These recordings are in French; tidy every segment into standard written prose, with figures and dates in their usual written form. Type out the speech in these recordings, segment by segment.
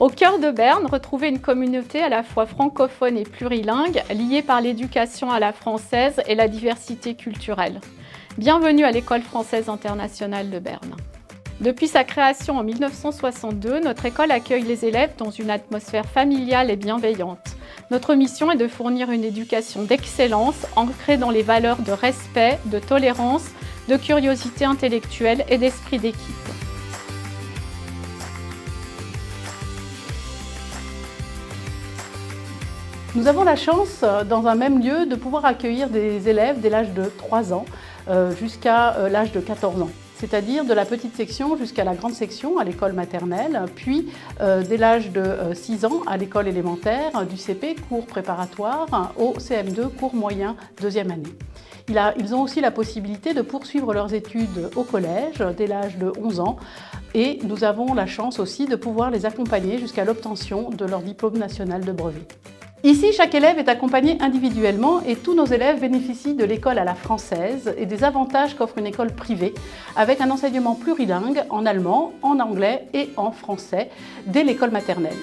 Au cœur de Berne, retrouvez une communauté à la fois francophone et plurilingue, liée par l'éducation à la française et la diversité culturelle. Bienvenue à l'École française internationale de Berne. Depuis sa création en 1962, notre école accueille les élèves dans une atmosphère familiale et bienveillante. Notre mission est de fournir une éducation d'excellence ancrée dans les valeurs de respect, de tolérance, de curiosité intellectuelle et d'esprit d'équipe. Nous avons la chance, dans un même lieu, de pouvoir accueillir des élèves dès l'âge de 3 ans jusqu'à l'âge de 14 ans. C'est-à-dire de la petite section jusqu'à la grande section à l'école maternelle, puis dès l'âge de 6 ans à l'école élémentaire, du CP, cours préparatoire, au CM2, cours moyen, deuxième année. Ils ont aussi la possibilité de poursuivre leurs études au collège dès l'âge de 11 ans et nous avons la chance aussi de pouvoir les accompagner jusqu'à l'obtention de leur diplôme national de brevet. Ici, chaque élève est accompagné individuellement et tous nos élèves bénéficient de l'école à la française et des avantages qu'offre une école privée avec un enseignement plurilingue en allemand, en anglais et en français dès l'école maternelle.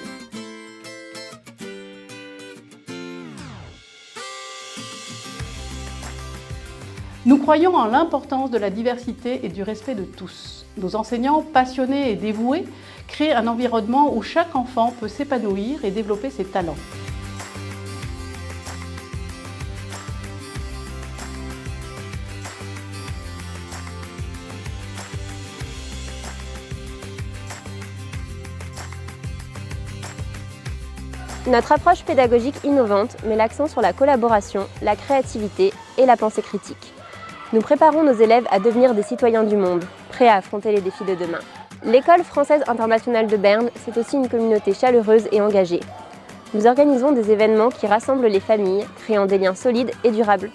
Nous croyons en l'importance de la diversité et du respect de tous. Nos enseignants, passionnés et dévoués, créent un environnement où chaque enfant peut s'épanouir et développer ses talents. Notre approche pédagogique innovante met l'accent sur la collaboration, la créativité et la pensée critique. Nous préparons nos élèves à devenir des citoyens du monde, prêts à affronter les défis de demain. L'École française internationale de Berne, c'est aussi une communauté chaleureuse et engagée. Nous organisons des événements qui rassemblent les familles, créant des liens solides et durables.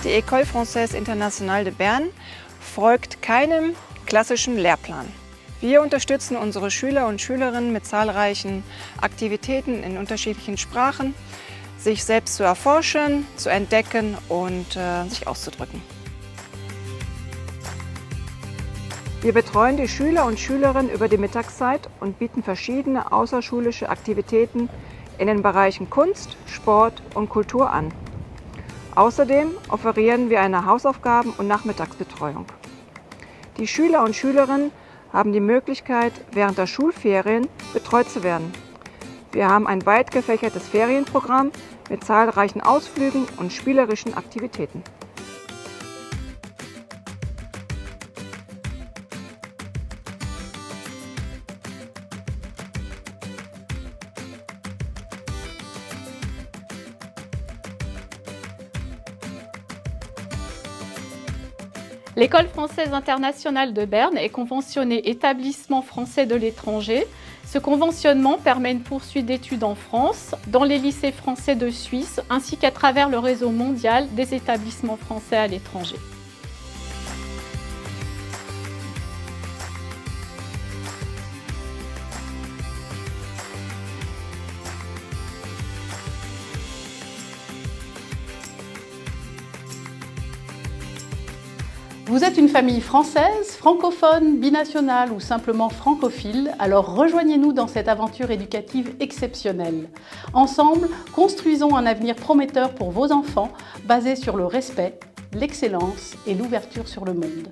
Die École française internationale de Berne folgt keinem klassischen Lehrplan. Wir unterstützen unsere Schüler und Schülerinnen mit zahlreichen Aktivitäten in unterschiedlichen Sprachen, sich selbst zu erforschen, zu entdecken und sich auszudrücken. Wir betreuen die Schüler und Schülerinnen über die Mittagszeit und bieten verschiedene außerschulische Aktivitäten in den Bereichen Kunst, Sport und Kultur an. Außerdem offerieren wir eine Hausaufgaben- und Nachmittagsbetreuung. Die Schüler und Schülerinnen haben die Möglichkeit, während der Schulferien betreut zu werden. Wir haben ein weit gefächertes Ferienprogramm mit zahlreichen Ausflügen und spielerischen Aktivitäten. L'École française internationale de Berne est conventionnée établissement français de l'étranger. Ce conventionnement permet une poursuite d'études en France, dans les lycées français de Suisse, ainsi qu'à travers le réseau mondial des établissements français à l'étranger. Vous êtes une famille française, francophone, binationale ou simplement francophile, alors rejoignez-nous dans cette aventure éducative exceptionnelle. Ensemble, construisons un avenir prometteur pour vos enfants, basé sur le respect, l'excellence et l'ouverture sur le monde.